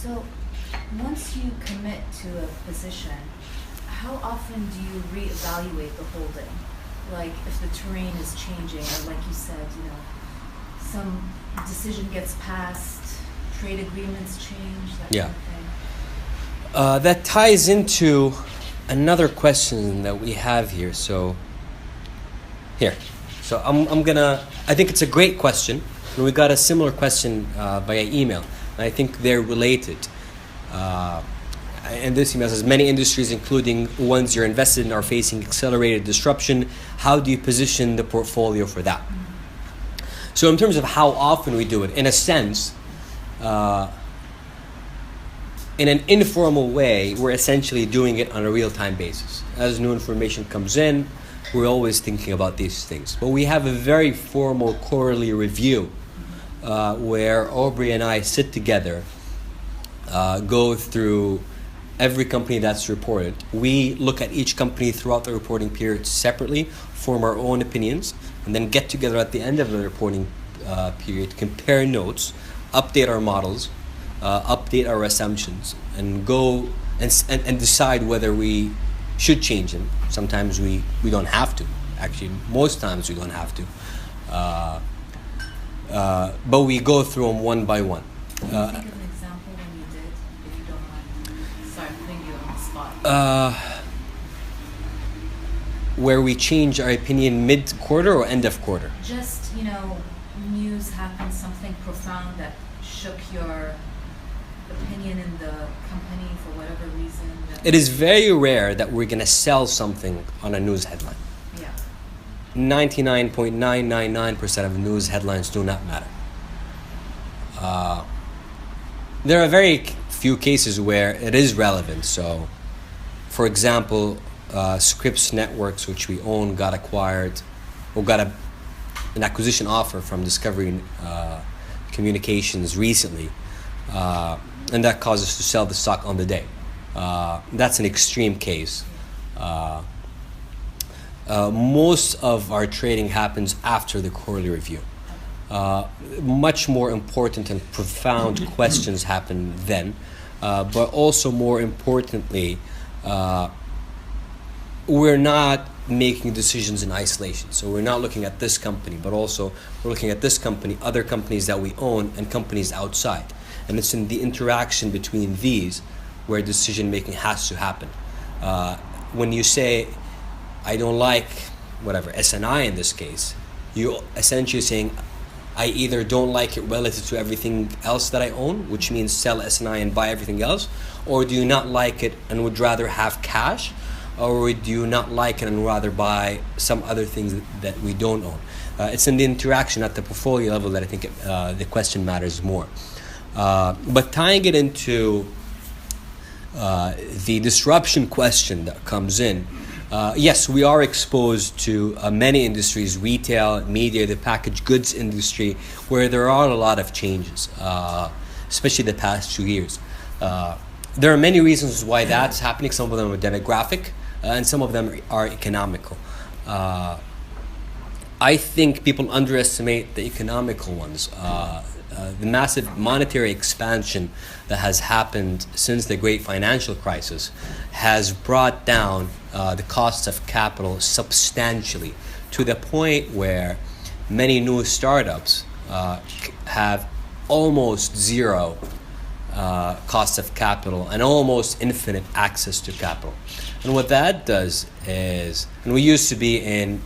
So, once you commit to a position, how often do you reevaluate the holding? Like, if the terrain is changing, or like you said, some decision gets passed, trade agreements change, that Yeah. kind of thing. That ties into another question that we have here. I think it's a great question. And we got a similar question via email. And I think they're related. And this email says, many industries, including ones you're invested in, are facing accelerated disruption. How do you position the portfolio for that? So in terms of how often we do it, in a sense, in an informal way, we're essentially doing it on a real-time basis. As new information comes in, we're always thinking about these things. But we have a very formal quarterly review where Aubrey and I sit together, go through every company that's reported. We look at each company throughout the reporting period separately, form our own opinions, and then get together at the end of the reporting period, compare notes, update our models, update our assumptions, and go and decide whether we should change them. Sometimes we don't have to. Actually, most times we don't have to. But we go through them one by one. Can you think of an example when you did, if you don't mind? Sorry, I'm putting you on the spot. Where we change our opinion mid-quarter or end of quarter? Just, news happened, something profound that shook your opinion in the company for whatever reason. It is very rare that we're going to sell something on a news headline. Yeah. 99.999% of news headlines do not matter. There are very few cases where it is relevant. So, for example, Scripps Networks, which we own, got acquired, or got an acquisition offer from Discovery Communications recently, and that caused us to sell the stock on the day. That's an extreme case. Most of our trading happens after the quarterly review. Much more important and profound questions happen then, but also more importantly, we're not making decisions in isolation. So we're not looking at this company, but also we're looking at this company, other companies that we own, and companies outside. And it's in the interaction between these where decision making has to happen. When you say, I don't like whatever, SNI in this case, you're essentially saying, I either don't like it relative to everything else that I own, which means sell SNI and buy everything else, or do you not like it and would rather have cash, or do you not like it and rather buy some other things that we don't own? It's in the interaction at the portfolio level that I think the question matters more. But tying it into the disruption question that comes in, yes, we are exposed to many industries, retail, media, the packaged goods industry, where there are a lot of changes, especially the past 2 years. There are many reasons why that's happening. Some of them are demographic, and some of them are economical. I think people underestimate the economical ones. The massive monetary expansion that has happened since the great financial crisis has brought down the costs of capital substantially, to the point where many new startups have almost zero cost of capital and almost infinite access to capital. And what that does is, and we used to be in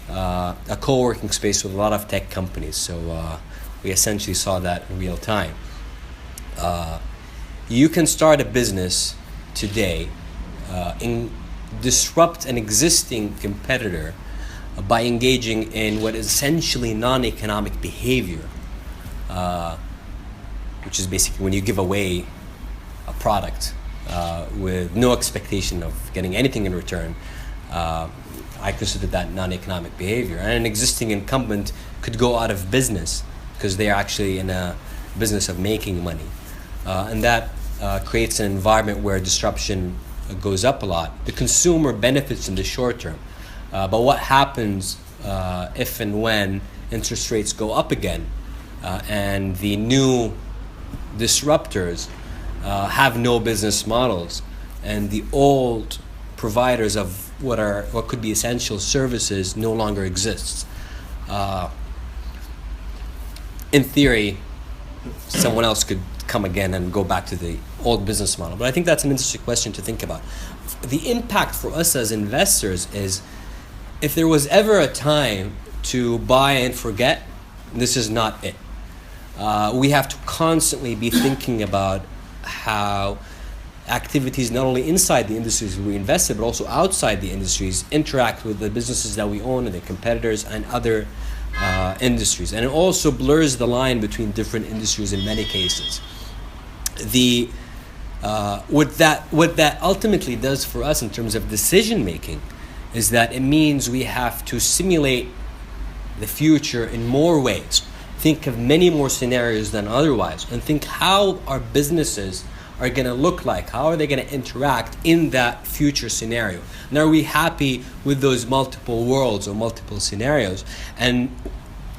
a co-working space with a lot of tech companies, so we essentially saw that in real time. You can start a business today and disrupt an existing competitor by engaging in what is essentially non-economic behavior, which is basically when you give away a product with no expectation of getting anything in return. I consider that non-economic behavior. And an existing incumbent could go out of business because they are actually in a business of making money. And that creates an environment where disruption goes up a lot. The consumer benefits in the short term. But what happens if and when interest rates go up again and the new disruptors have no business models, and the old providers of what could be essential services no longer exists. In theory, someone else could come again and go back to the old business model. But I think that's an interesting question to think about. The impact for us as investors is, if there was ever a time to buy and forget, this is not it. We have to constantly be thinking about how activities not only inside the industries we invested, but also outside the industries interact with the businesses that we own and the competitors and other industries. And it also blurs the line between different industries in many cases. What that ultimately does for us in terms of decision making is that it means we have to simulate the future in more ways, think of many more scenarios than otherwise, and think how our businesses are going to look like, how are they going to interact in that future scenario, and are we happy with those multiple worlds or multiple scenarios? And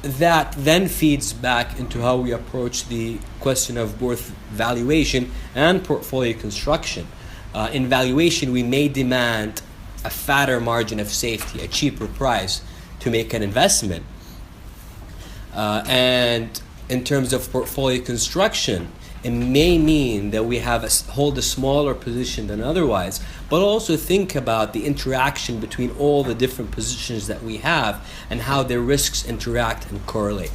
that then feeds back into how we approach the question of both valuation and portfolio construction. In valuation, we may demand a fatter margin of safety, a cheaper price to make an investment. And in terms of portfolio construction, it may mean that we hold a smaller position than otherwise, but also think about the interaction between all the different positions that we have and how their risks interact and correlate.